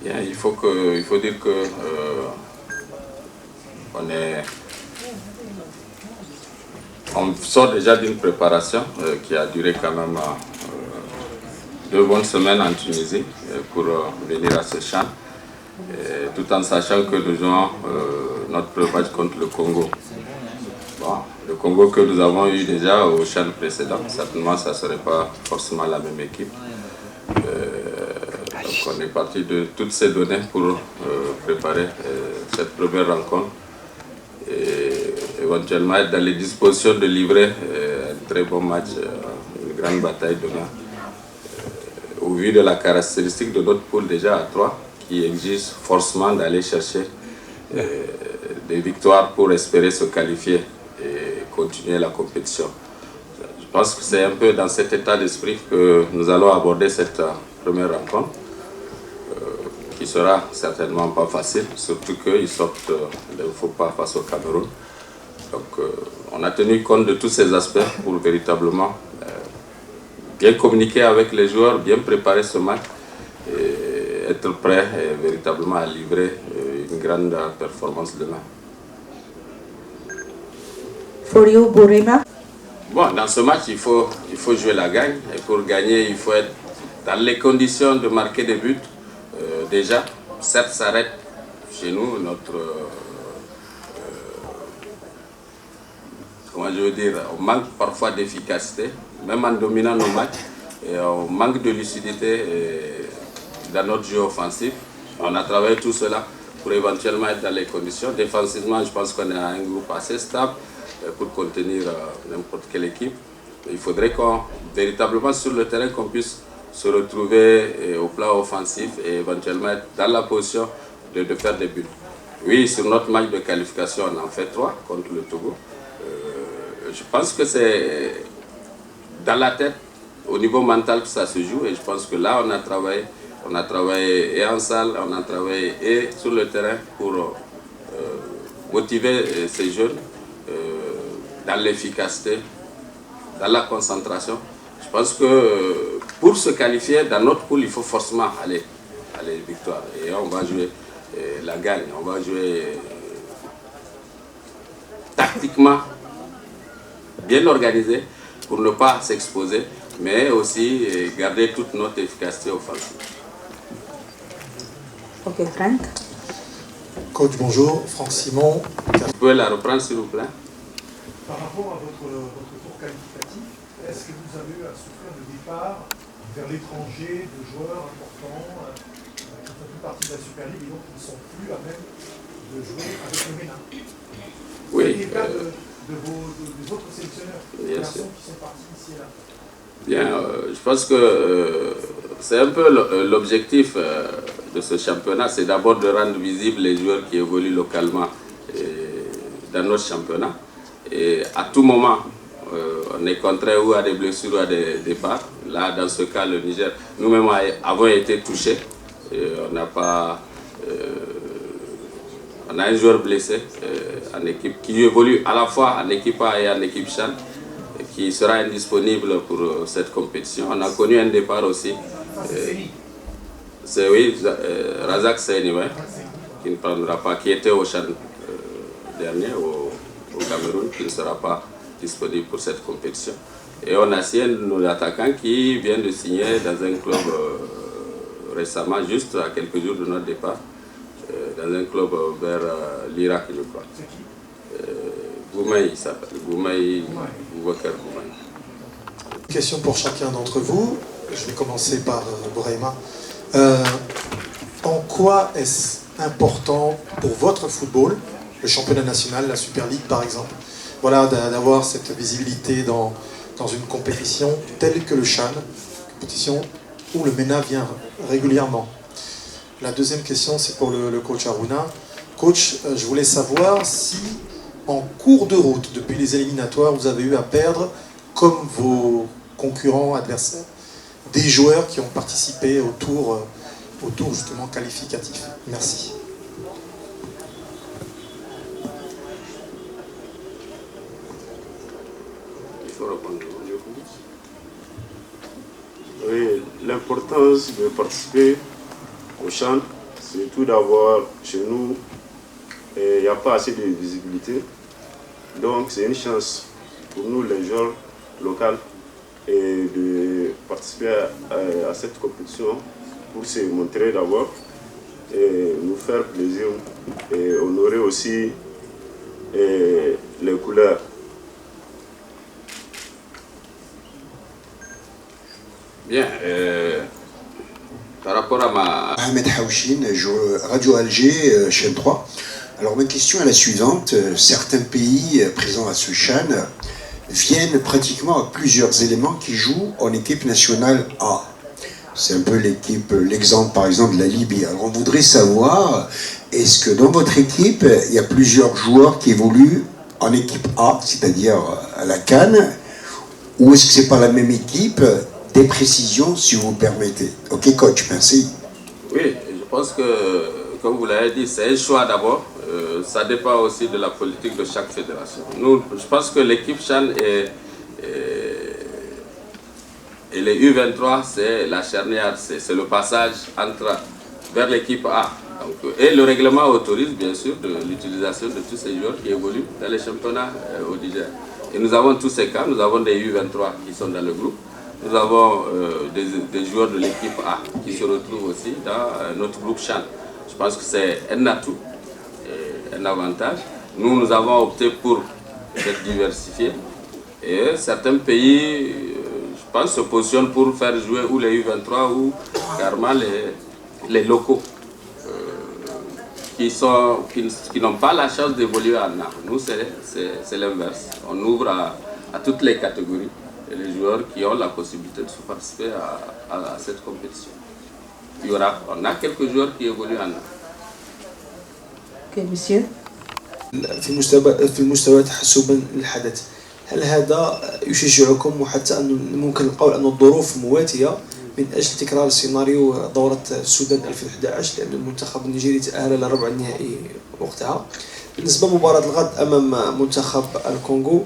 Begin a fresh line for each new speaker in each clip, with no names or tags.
Bien, il faut dire que on sort déjà d'une préparation qui a duré quand même 2 bonnes semaines en Tunisie pour venir à ce CHAN, tout en sachant que nous jouons notre premier match contre le Congo. Bon, le Congo que nous avons eu déjà au CHAN précédent, certainement ça ne serait pas forcément la même équipe. Donc on est parti de toutes ces données pour préparer cette première rencontre et éventuellement être dans les dispositions de livrer un très bon match, une grande bataille demain. Au vu de la caractéristique de notre poule déjà à 3, qui exige forcément d'aller chercher des victoires pour espérer se qualifier et continuer la compétition. Je pense que c'est un peu dans cet état d'esprit que nous allons aborder cette première rencontre, qui sera certainement pas facile, surtout qu'ils sortent d'un faux pas face au Cameroun. Donc on a tenu compte de tous ces aspects pour véritablement bien communiquer avec les joueurs, bien préparer ce match et être prêt véritablement à livrer une grande performance demain.
For you, Bourema?
Bon, dans ce match, il faut jouer la gagne. Et pour gagner, il faut être dans les conditions de marquer des buts. Déjà, certes, ça arrête chez nous notre... comment je veux dire, on manque parfois d'efficacité, même en dominant nos matchs, et on manque de lucidité dans notre jeu offensif. On a travaillé tout cela pour éventuellement être dans les conditions. Défensivement, je pense qu'on a un groupe assez stable pour contenir n'importe quelle équipe. Il faudrait qu'on, véritablement sur le terrain, qu'on puisse se retrouver au plan offensif et éventuellement être dans la position de faire des buts. Oui, sur notre match de qualification, on en fait 3 contre le Togo. Je pense que c'est dans la tête, au niveau mental que ça se joue, et je pense que là on a travaillé et en salle, on a travaillé et sur le terrain pour motiver ces jeunes dans l'efficacité, dans la concentration. Je pense que pour se qualifier dans notre poule, il faut forcément aller victoire, et on va jouer la gagne, on va jouer tactiquement bien organisé pour ne pas s'exposer, mais aussi garder toute notre efficacité offensive.
Ok, Franck.
Coach, bonjour. Franck Simon.
Vous pouvez la reprendre, s'il vous plaît.
Par rapport à votre tour qualificatif, est-ce que vous avez eu à souffrir de départ vers l'étranger, de joueurs importants qui font plus partie de la Super League et donc qui ne sont plus à même de jouer avec le MENA?
Oui.
C'est le cas des autres sélectionneurs, des garçons qui sont partis ici et là.
Bien, je pense que c'est un peu l'objectif de ce championnat, c'est d'abord de rendre visibles les joueurs qui évoluent localement dans notre championnat. Et à tout moment, on est contraint ou à des blessures ou à des départs. Là, dans ce cas, le Niger, nous-mêmes avons été touchés. On n'a pas... on a un joueur blessé en équipe qui évolue à la fois en équipe A et en équipe CHAN, qui sera indisponible pour cette compétition. On a connu un départ aussi. C'est oui, Razak Seyni, ouais, qui ne prendra pas, qui était au CHAN dernier au Cameroun, qui ne sera pas disponible pour cette compétition. Et on a signé nos attaquants qui vient de signer dans un club récemment, juste à quelques jours de notre départ, dans un club vers l'Irak, je crois. Goumaï, il s'appelle. Goumaï, Boubacar Goumaï.
Question pour chacun d'entre vous. Je vais commencer par Bourema. En quoi est-ce important pour votre football, le championnat national, la Super League par exemple, voilà, d'avoir cette visibilité dans une compétition telle que le CHAN, compétition où le MENA vient régulièrement? La deuxième question, c'est pour le coach Harouna. Coach, je voulais savoir si, en cours de route, depuis les éliminatoires, vous avez eu à perdre, comme vos concurrents, adversaires, des joueurs qui ont participé au tour justement qualificatif. Merci.
Il faut répondre.
Oui, l'importance de participer au CHAN, c'est tout d'abord, chez nous, il n'y a pas assez de visibilité. Donc c'est une chance pour nous, les joueurs locaux, de participer à cette compétition pour se montrer d'abord et nous faire plaisir et honorer aussi les couleurs.
Bien, par rapport à ma...
Ahmed Haouchine, Radio Alger, chaîne 3. Alors ma question est la suivante. Certains pays présents à ce CHAN viennent pratiquement à plusieurs éléments qui jouent en équipe nationale A. C'est un peu l'exemple par exemple de la Libye. Alors on voudrait savoir, est-ce que dans votre équipe, il y a plusieurs joueurs qui évoluent en équipe A, c'est-à-dire à la CAN, ou est-ce que c'est pas la même équipe? Des précisions si vous permettez. Ok coach, merci.
Oui, je pense que, comme vous l'avez dit, c'est un choix d'abord. Ça dépend aussi de la politique de chaque fédération. Nous, je pense que l'équipe CHAN et les U23, c'est la charnière, c'est le passage vers l'équipe A. Donc, et le règlement autorise bien sûr l'utilisation de tous ces joueurs qui évoluent dans les championnats au Niger. Et nous avons tous ces cas, nous avons des U23 qui sont dans le groupe. Nous avons des joueurs de l'équipe A qui se retrouvent aussi dans notre groupe CHAN. Je pense que c'est un atout, un avantage. Nous avons opté pour être diversifiés. Et certains pays, je pense, se positionnent pour faire jouer ou les U23 ou carrément les locaux qui n'ont pas la chance d'évoluer en A. Nous, c'est l'inverse. On ouvre à toutes les catégories. Et les joueurs qui ont la possibilité de participer à cette compétition. On a quelques joueurs qui évoluent en A.
Ok, monsieur.
في المستوى تحسبا للحدث، هل هذا يشجعكم وحتى أن ممكن نقول أن الظروف مواتية من أجل تكرار سيناريو دورة السودان 2011 لأن المنتخب النيجيري تأهل لربع النهائي وقتها. بالنسبة لمباراة الغد أمام منتخب الكونغو،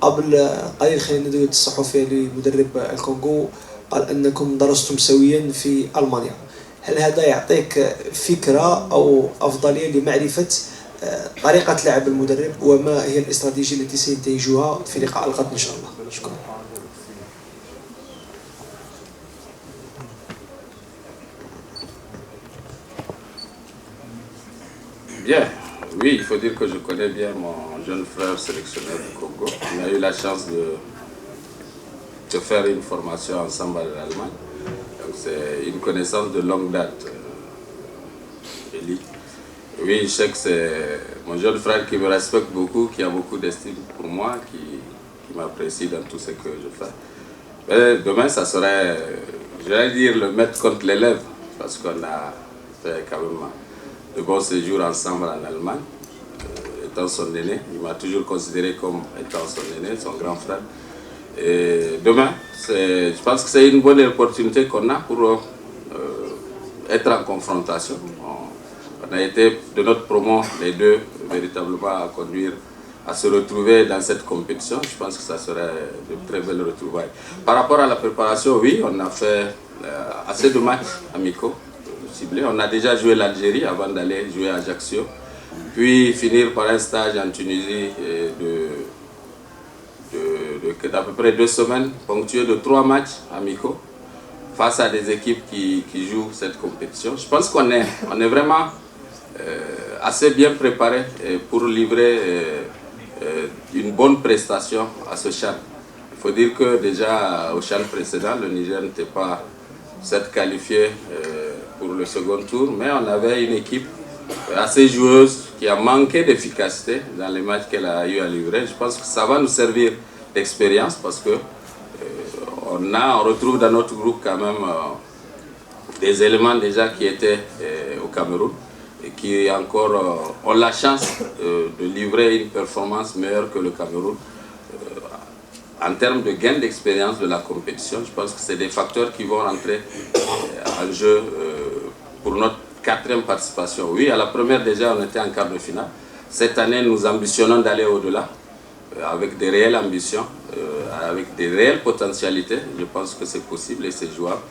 قبل قليل خلال ندوة الصحفية لمدرب الكونغو قال أنكم درستم سويا في ألمانيا. هل هذا يعطيك فكرة أو أفضلية لمعرفة طريقة لعب المدرب وما هي الاستراتيجية التي سينتهجها في لقاء الغد إن شاء الله؟ شكرا.
Bien, oui, il faut dire que je connais bien mon jeune frère sélectionneur du Congo. On a eu la chance de faire une formation ensemble en Allemagne. Donc c'est une connaissance de longue date, Eli. Oui, je sais que c'est mon jeune frère qui me respecte beaucoup, qui a beaucoup d'estime pour moi, qui m'apprécie dans tout ce que je fais. Mais demain, ça serait, je vais dire, le maître contre l'élève, parce qu'on a fait quand même de bons séjours ensemble en Allemagne. Étant son aîné, il m'a toujours considéré comme étant son aîné, son grand frère. Et demain, je pense que c'est une bonne opportunité qu'on a pour être en confrontation. On a été de notre promo, les deux, véritablement à conduire, à se retrouver dans cette compétition. Je pense que ça serait de très belles retrouvailles. Par rapport à la préparation, oui, on a fait assez de matchs amicaux ciblés. On a déjà joué l'Algérie avant d'aller jouer à Ajaccio. Puis finir par un stage en Tunisie d'à peu près 2 semaines, ponctué de 3 matchs amicaux face à des équipes qui jouent cette compétition. Je pense qu'on est vraiment assez bien préparé pour livrer une bonne prestation à ce CHAN. Il faut dire que déjà au CHAN précédent, le Niger n'était pas qualifié pour le second tour, mais on avait une équipe assez joueuse qui a manqué d'efficacité dans les matchs qu'elle a eu à livrer. Je pense que ça va nous servir d'expérience parce que on retrouve dans notre groupe quand même des éléments déjà qui étaient au Cameroun et qui encore ont la chance de livrer une performance meilleure que le Cameroun. En termes de gain d'expérience de la compétition, je pense que c'est des facteurs qui vont rentrer en jeu pour notre 4e participation. Oui, à la première déjà, on était en quart de finale. Cette année, nous ambitionnons d'aller au-delà, avec des réelles ambitions, avec des réelles potentialités. Je pense que c'est possible et c'est jouable.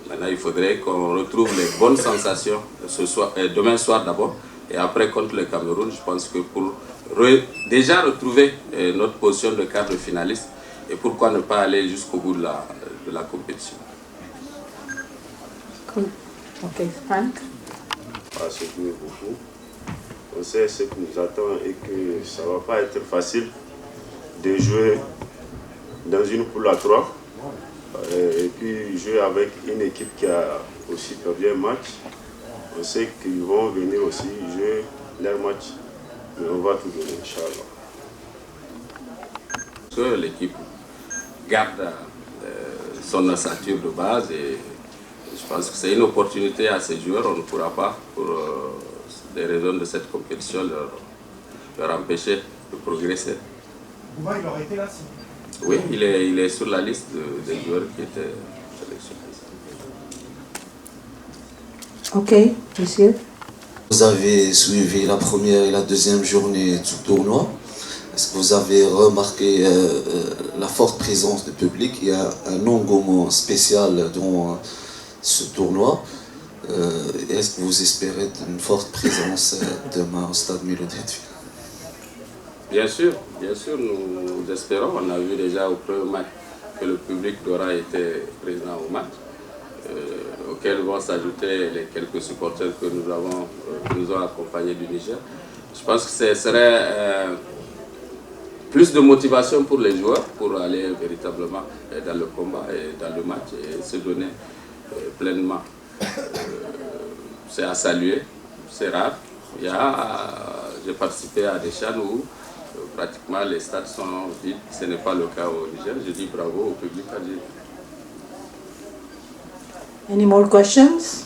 Maintenant, il faudrait qu'on retrouve les bonnes sensations demain soir d'abord, et après contre le Cameroun. Je pense que pour déjà retrouver notre position de quart de finaliste, et pourquoi ne pas aller jusqu'au bout de la compétition.
Cool. Ok, Frank.
À soutenir beaucoup. On sait ce qui nous attend et que ça ne va pas être facile de jouer dans une poule à 3 et puis jouer avec une équipe qui a aussi perdu un match. On sait qu'ils vont venir aussi jouer leur match, mais on va tout donner, Inch'Allah.
Que l'équipe garde son ossature de base, et je pense que c'est une opportunité à ces joueurs. On ne pourra pas, pour des raisons de cette compétition, leur empêcher de progresser.
Bouma, il aurait été là si.
Oui, il est sur la liste des joueurs qui étaient sélectionnés.
Ok, monsieur.
Vous avez suivi la première et la deuxième journée du tournoi. Est-ce que vous avez remarqué la forte présence du public? Il y a un engouement spécial dans ce tournoi. Est-ce que vous espérez une forte présence demain au stade Miloud Hetfi?
Bien sûr, nous espérons. On a vu déjà au premier match que le public aura été présent au match, auxquels vont s'ajouter les quelques supporters que nous ont accompagnés du Niger. Je pense que ce serait plus de motivation pour les joueurs pour aller véritablement dans le combat et dans le match et se donner pleinement. C'est à saluer, c'est rare. J'ai participé à des CHAN où pratiquement les stades sont vides. Ce n'est pas le cas au Niger. Je dis bravo au public algérien.
Any more questions?